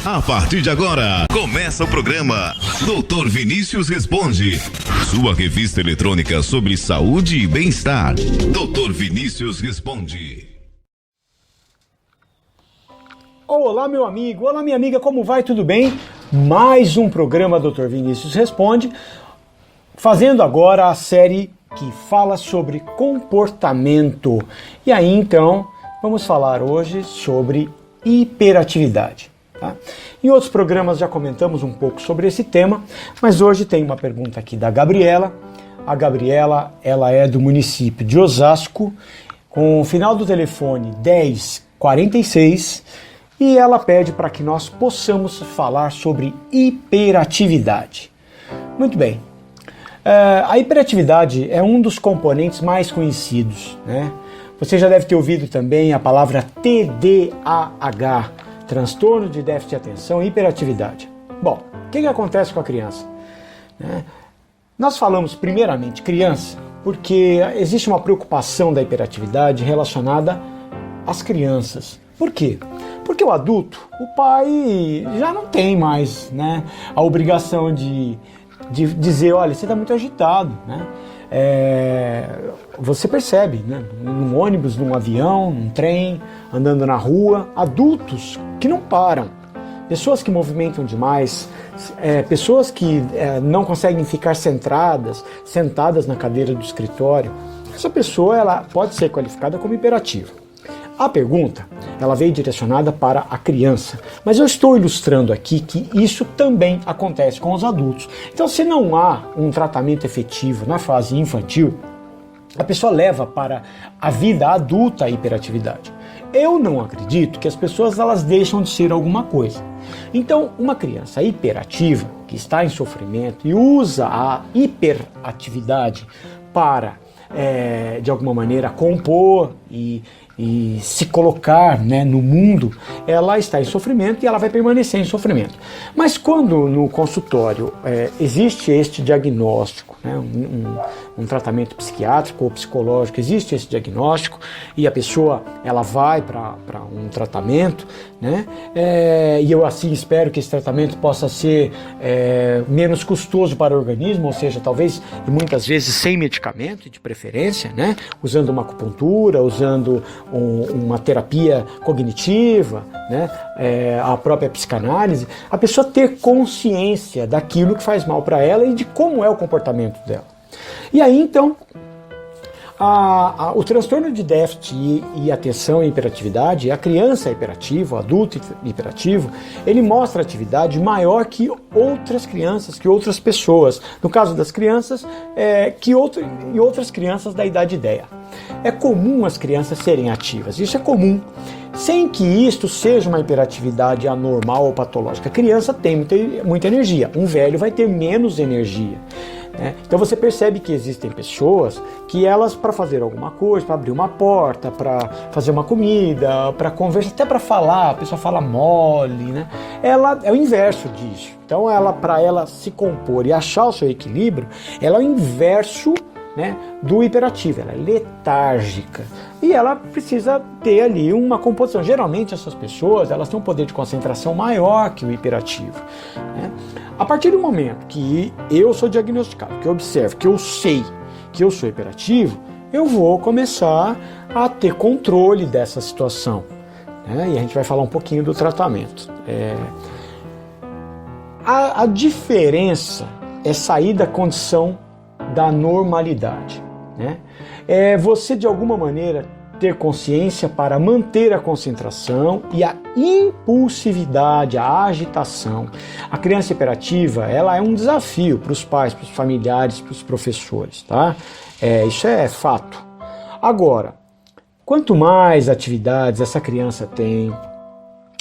A partir de agora, começa o programa Dr. Vinícius Responde, sua revista eletrônica sobre saúde e bem-estar. Dr. Vinícius Responde. Olá, meu amigo, olá, minha amiga, como vai? Tudo bem? Mais um programa Dr. Vinícius Responde, fazendo agora a série que fala sobre comportamento. E aí, então, vamos falar hoje sobre hiperatividade. Tá? Em outros programas já comentamos um pouco sobre esse tema, mas hoje tem uma pergunta aqui da Gabriela. A Gabriela, ela é do município de Osasco, com o final do telefone 1046, e ela pede para que nós possamos falar sobre hiperatividade. Muito bem. A hiperatividade é um dos componentes mais conhecidos, né? Você já deve ter ouvido também a palavra TDAH, transtorno de déficit de atenção e hiperatividade. Bom, o que acontece com a criança? Nós falamos primeiramente criança porque existe uma preocupação da hiperatividade relacionada às crianças. Por quê? Porque o adulto, o pai já não tem mais, né, a obrigação de dizer, olha, você está muito agitado, né? Você percebe, né? Num ônibus, num avião, num trem, andando na rua, adultos que não param, pessoas que movimentam demais, pessoas que não conseguem ficar sentadas na cadeira do escritório. Essa pessoa, ela pode ser qualificada como hiperativa. A pergunta, ela veio direcionada para a criança, mas eu estou ilustrando aqui que isso também acontece com os adultos. Então, se não há um tratamento efetivo na fase infantil, a pessoa leva para a vida adulta a hiperatividade. Eu não acredito que as pessoas elas deixam de ser alguma coisa. Então, uma criança hiperativa, que está em sofrimento e usa a hiperatividade para, de alguma maneira, compor e se colocar, né, no mundo, ela está em sofrimento e ela vai permanecer em sofrimento. Mas quando no consultório existe este diagnóstico, né, um tratamento psiquiátrico ou psicológico, existe esse diagnóstico e a pessoa ela vai para um tratamento, né, e eu assim espero que esse tratamento possa ser menos custoso para o organismo, ou seja, talvez e muitas vezes sem medicamento, de preferência, né, usando uma acupuntura, usando uma terapia cognitiva, né, a própria psicanálise, a pessoa ter consciência daquilo que faz mal para ela e de como é o comportamento dela. E aí, então, o transtorno de déficit e atenção e hiperatividade, a criança hiperativa, o adulto hiperativo, ele mostra atividade maior que outras crianças, que outras pessoas. No caso das crianças, e outras crianças da idade ideia. É comum as crianças serem ativas, isso é comum, sem que isto seja uma hiperatividade anormal ou patológica. A criança tem muita energia, um velho vai ter menos energia. Então você percebe que existem pessoas que elas, para fazer alguma coisa, para abrir uma porta, para fazer uma comida, para conversar, até para falar, a pessoa fala mole, né? Ela é o inverso disso. Então para ela se compor e achar o seu equilíbrio, ela é o inverso, né, do hiperativo, ela é letárgica e ela precisa ter ali uma composição. Geralmente essas pessoas elas têm um poder de concentração maior que o hiperativo, né? A partir do momento que eu sou diagnosticado, que eu observo, que eu sei que eu sou hiperativo, eu vou começar a ter controle dessa situação, né? E a gente vai falar um pouquinho do tratamento. A diferença é sair da condição da normalidade, né? É você de alguma maneira ter consciência para manter a concentração e a impulsividade, a agitação. A criança hiperativa, ela é um desafio para os pais, para os familiares, para os professores, tá? Isso é fato. Agora, quanto mais atividades essa criança tem,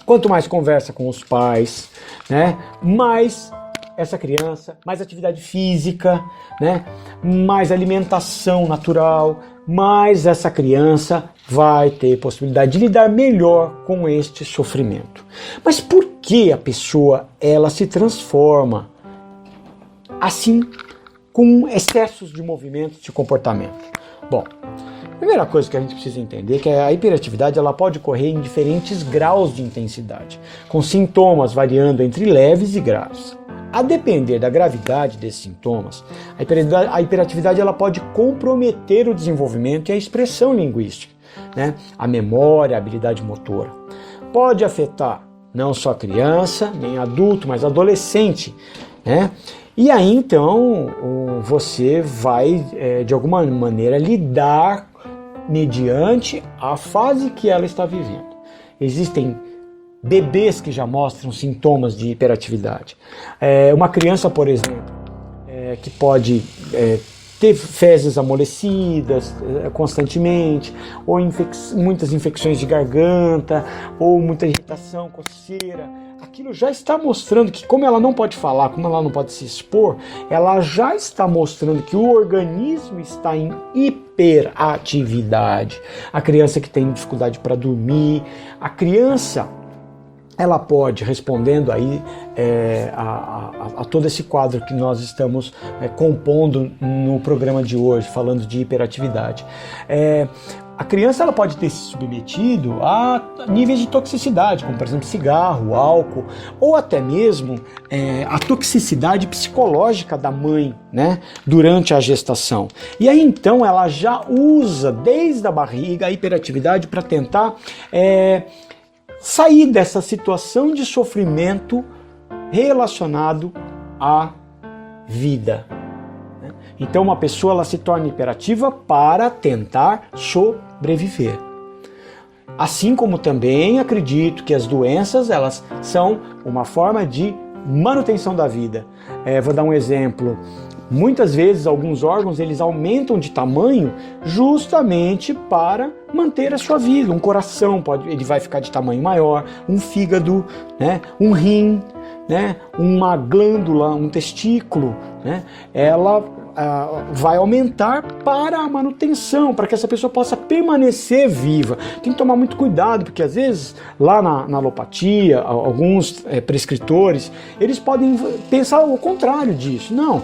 quanto mais conversa com os pais, né, mais essa criança, mais atividade física, né, mais alimentação natural, mais essa criança vai ter possibilidade de lidar melhor com este sofrimento. Mas por que a pessoa ela se transforma assim com excessos de movimento, de comportamento? Bom, Primeira coisa que a gente precisa entender é que a hiperatividade ela pode ocorrer em diferentes graus de intensidade, com sintomas variando entre leves e graves. A depender da gravidade desses sintomas, a hiperatividade ela pode comprometer o desenvolvimento e a expressão linguística, né? A memória, a habilidade motora. Pode afetar não só a criança, nem adulto, mas adolescente, né? E aí então você vai de alguma maneira lidar mediante a fase que ela está vivendo. Existem bebês que já mostram sintomas de hiperatividade. Uma criança, por exemplo, que pode ter fezes amolecidas constantemente, ou muitas infecções de garganta, ou muita irritação, coceira. Aquilo já está mostrando que, como ela não pode falar, como ela não pode se expor, ela já está mostrando que o organismo está em hiperatividade. A criança que tem dificuldade para dormir, a criança ela pode, respondendo aí a todo esse quadro que nós estamos compondo no programa de hoje, falando de hiperatividade. A criança ela pode ter se submetido a níveis de toxicidade, como por exemplo cigarro, álcool, ou até mesmo a toxicidade psicológica da mãe, né, durante a gestação. E aí então ela já usa desde a barriga a hiperatividade para tentar sair dessa situação de sofrimento relacionado à vida. Então uma pessoa ela se torna hiperativa para tentar sobreviver. Assim como também acredito que as doenças elas são uma forma de manutenção da vida. Vou dar um exemplo. Muitas vezes alguns órgãos eles aumentam de tamanho justamente para manter a sua vida. Um coração ele vai ficar de tamanho maior, um fígado, né, um rim, né, uma glândula, um testículo, né, ela vai aumentar para a manutenção, para que essa pessoa possa permanecer viva. Tem que tomar muito cuidado, porque às vezes lá na alopatia, alguns prescritores, eles podem pensar o contrário disso. Não,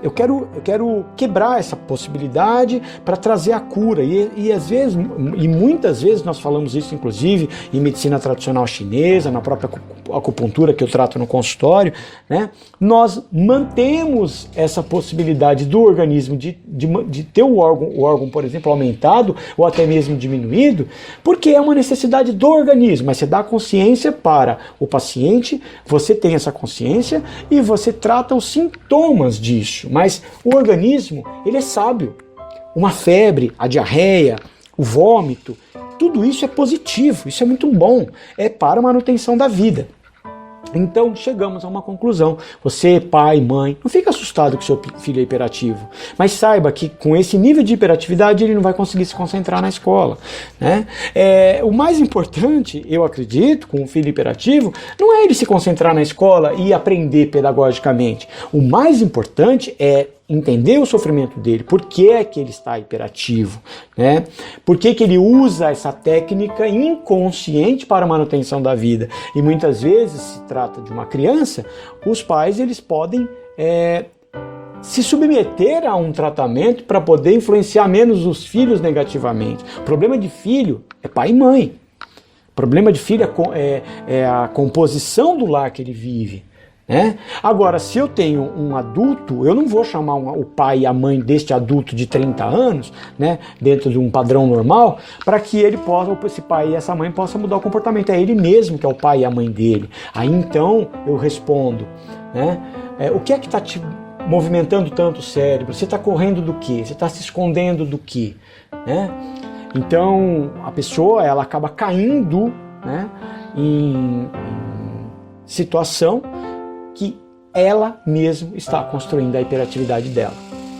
eu quero quebrar essa possibilidade para trazer a cura. E às vezes, e muitas vezes nós falamos isso inclusive em medicina tradicional chinesa, na própria acupuntura que eu trato no consultório, né? Nós mantemos essa possibilidade do organismo de ter o órgão, por exemplo, aumentado ou até mesmo diminuído, porque é uma necessidade do organismo, mas você dá consciência para o paciente, você tem essa consciência e você trata os sintomas disso, mas o organismo, ele é sábio. Uma febre, a diarreia, o vômito, tudo isso é positivo, isso é muito bom, é para a manutenção da vida. Então chegamos a uma conclusão. Você, pai, mãe, não fica assustado que seu filho é hiperativo, mas saiba que com esse nível de hiperatividade ele não vai conseguir se concentrar na escola, né? O mais importante, eu acredito, com um filho hiperativo, não é ele se concentrar na escola e aprender pedagogicamente. O mais importante é entender o sofrimento dele, por que é que ele está hiperativo, né? Por que que ele usa essa técnica inconsciente para a manutenção da vida. E muitas vezes se trata de uma criança, os pais eles podem se submeter a um tratamento para poder influenciar menos os filhos negativamente. O problema de filho é pai e mãe. O problema de filho é a composição do lar que ele vive. Agora, se eu tenho um adulto, eu não vou chamar o pai e a mãe deste adulto de 30 anos, né, dentro de um padrão normal, para que ele possa, esse pai e essa mãe possam mudar o comportamento. É ele mesmo que é o pai e a mãe dele. Aí então eu respondo, né, o que é que está te movimentando tanto o cérebro? Você está correndo do quê? Você está se escondendo do quê? Né? Então a pessoa ela acaba caindo, né, em situação que ela mesma está construindo a hiperatividade dela,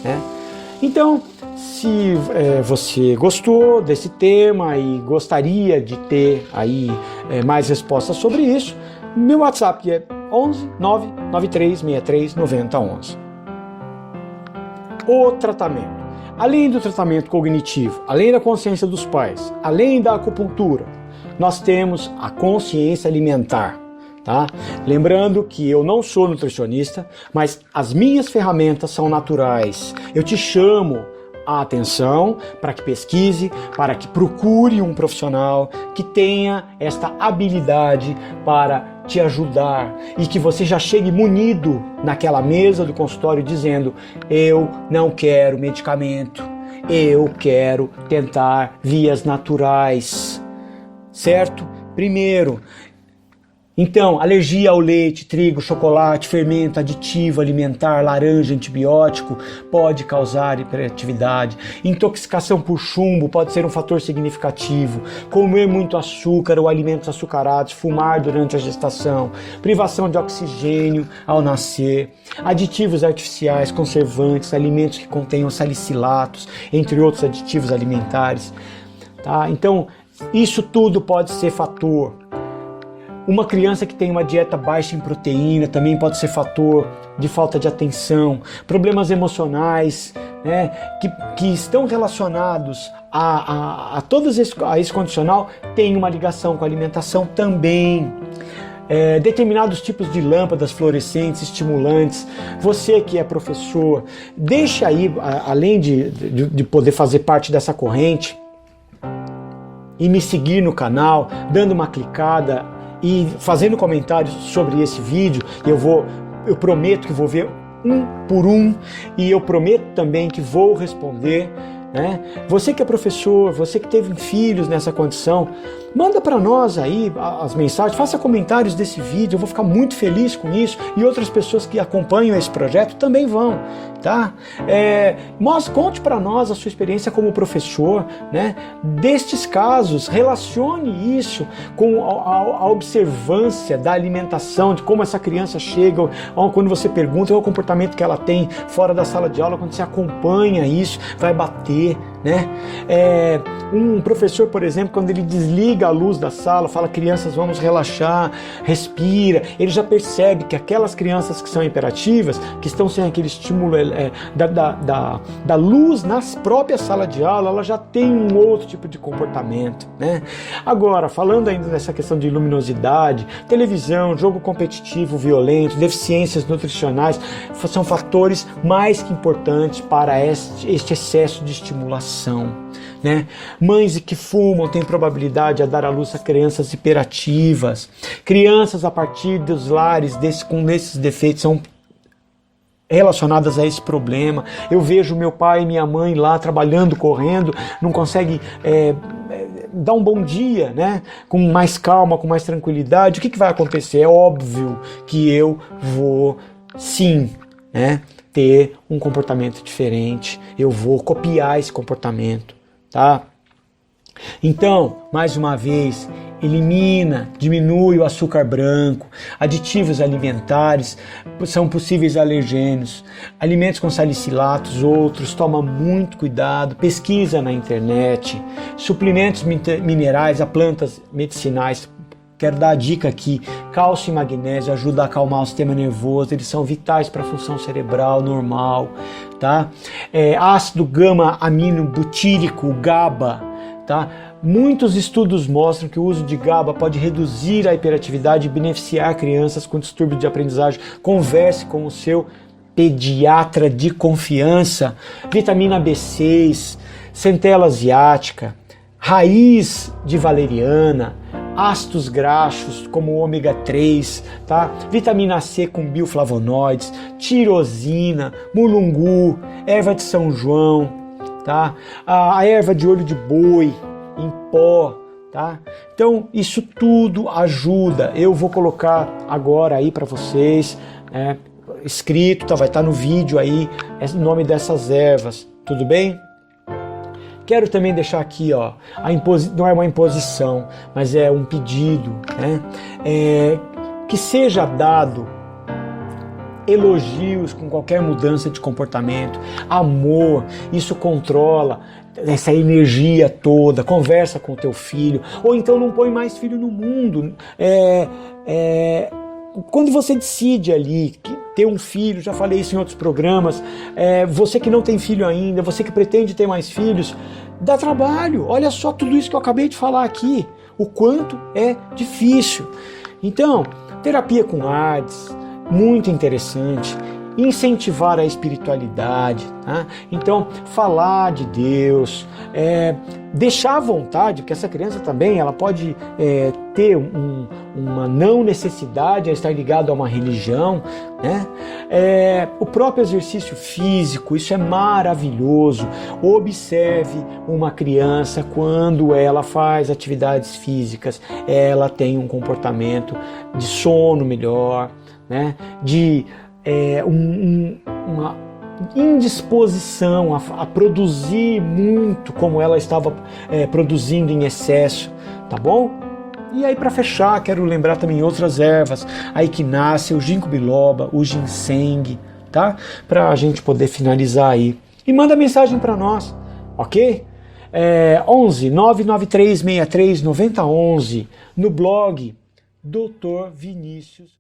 né? Então, se você gostou desse tema e gostaria de ter aí mais respostas sobre isso, meu WhatsApp é 11 993 63 90 11. O tratamento. Além do tratamento cognitivo, além da consciência dos pais, além da acupuntura, nós temos a consciência alimentar. Tá? Lembrando que eu não sou nutricionista, mas as minhas ferramentas são naturais. Eu te chamo a atenção, para que pesquise, para que procure um profissional que tenha esta habilidade para te ajudar e que você já chegue munido naquela mesa do consultório dizendo: eu não quero medicamento, eu quero tentar vias naturais, certo? Primeiro, então, alergia ao leite, trigo, chocolate, fermento, aditivo alimentar, laranja, antibiótico, pode causar hiperatividade. Intoxicação por chumbo pode ser um fator significativo. Comer muito açúcar ou alimentos açucarados, fumar durante a gestação, privação de oxigênio ao nascer, aditivos artificiais, conservantes, alimentos que contenham salicilatos, entre outros aditivos alimentares. Tá? Então, isso tudo pode ser fator. Uma criança que tem uma dieta baixa em proteína também pode ser fator de falta de atenção. Problemas emocionais, né, que estão relacionados a esse condicional tem uma ligação com a alimentação também. Determinados tipos de lâmpadas fluorescentes, estimulantes. Você que é professor, deixa aí, além de poder fazer parte dessa corrente e me seguir no canal, dando uma clicada e fazendo comentários sobre esse vídeo. Eu prometo que vou ver um por um e eu prometo também que vou responder, né? Você que é professor, você que teve filhos nessa condição, manda para nós aí as mensagens, faça comentários desse vídeo, eu vou ficar muito feliz com isso, e outras pessoas que acompanham esse projeto também vão, tá? Conte para nós a sua experiência como professor, né? Destes casos, relacione isso com a observância da alimentação, de como essa criança chega, quando você pergunta, o comportamento que ela tem fora da sala de aula, quando você acompanha isso, vai bater, né? Um professor, por exemplo, quando ele desliga a luz da sala, fala: crianças, vamos relaxar, respira, ele já percebe que aquelas crianças que são hiperativas, que estão sem aquele estímulo da luz na própria sala de aula, ela já tem um outro tipo de comportamento, né? Agora, falando ainda nessa questão de luminosidade, televisão, jogo competitivo violento, deficiências nutricionais, são fatores mais que importantes para este excesso de estimulação, né? Mães que fumam têm probabilidade de dar à luz a crianças hiperativas. Crianças a partir dos lares com esses defeitos são relacionadas a esse problema. Eu vejo meu pai e minha mãe lá trabalhando, correndo, não consegue dar um bom dia, né? Com mais calma, com mais tranquilidade. O que vai acontecer? É óbvio que eu vou, sim, né, ter um comportamento diferente. Eu vou copiar esse comportamento, tá? Então, mais uma vez, diminui o açúcar branco, aditivos alimentares, são possíveis alergênios, alimentos com salicilatos, outros, toma muito cuidado, pesquisa na internet, suplementos minerais a plantas medicinais. Quero dar a dica aqui: cálcio e magnésio ajudam a acalmar o sistema nervoso, eles são vitais para a função cerebral normal, tá? Ácido gama-aminobutírico, GABA, tá? Muitos estudos mostram que o uso de GABA pode reduzir a hiperatividade e beneficiar crianças com distúrbio de aprendizagem. Converse com o seu pediatra de confiança. Vitamina B6, centela asiática, raiz de valeriana, ácidos graxos como o ômega 3, tá? Vitamina C com bioflavonoides, tirosina, mulungu, erva de São João, tá? A erva de olho de boi em pó, tá? Então isso tudo ajuda. Eu vou colocar agora aí para vocês, escrito, tá? Vai estar no vídeo aí o nome dessas ervas, tudo bem? Quero também deixar aqui, ó, não é uma imposição, mas é um pedido, né? Que seja dado elogios com qualquer mudança de comportamento, amor, isso controla essa energia toda. Conversa com o teu filho, ou então não põe mais filho no mundo. Quando você decide ali ter um filho, já falei isso em outros programas, você que não tem filho ainda, você que pretende ter mais filhos, dá trabalho. Olha só tudo isso que eu acabei de falar aqui, o quanto é difícil. Então, terapia com ARDS, muito interessante. incentivar a espiritualidade, tá? Então, falar de Deus, deixar à vontade, porque essa criança também ela pode ter uma não necessidade a estar ligado a uma religião, né? O próprio exercício físico, isso é maravilhoso. Observe uma criança quando ela faz atividades físicas, ela tem um comportamento de sono melhor, né? De uma indisposição a produzir muito como ela estava produzindo em excesso, tá bom? E aí, para fechar, quero lembrar também outras ervas, a equinácea, o ginkgo biloba, o ginseng, tá? Para a gente poder finalizar aí. E manda mensagem para nós, ok? 11 993 63 90 11 no blog Dr. Vinícius.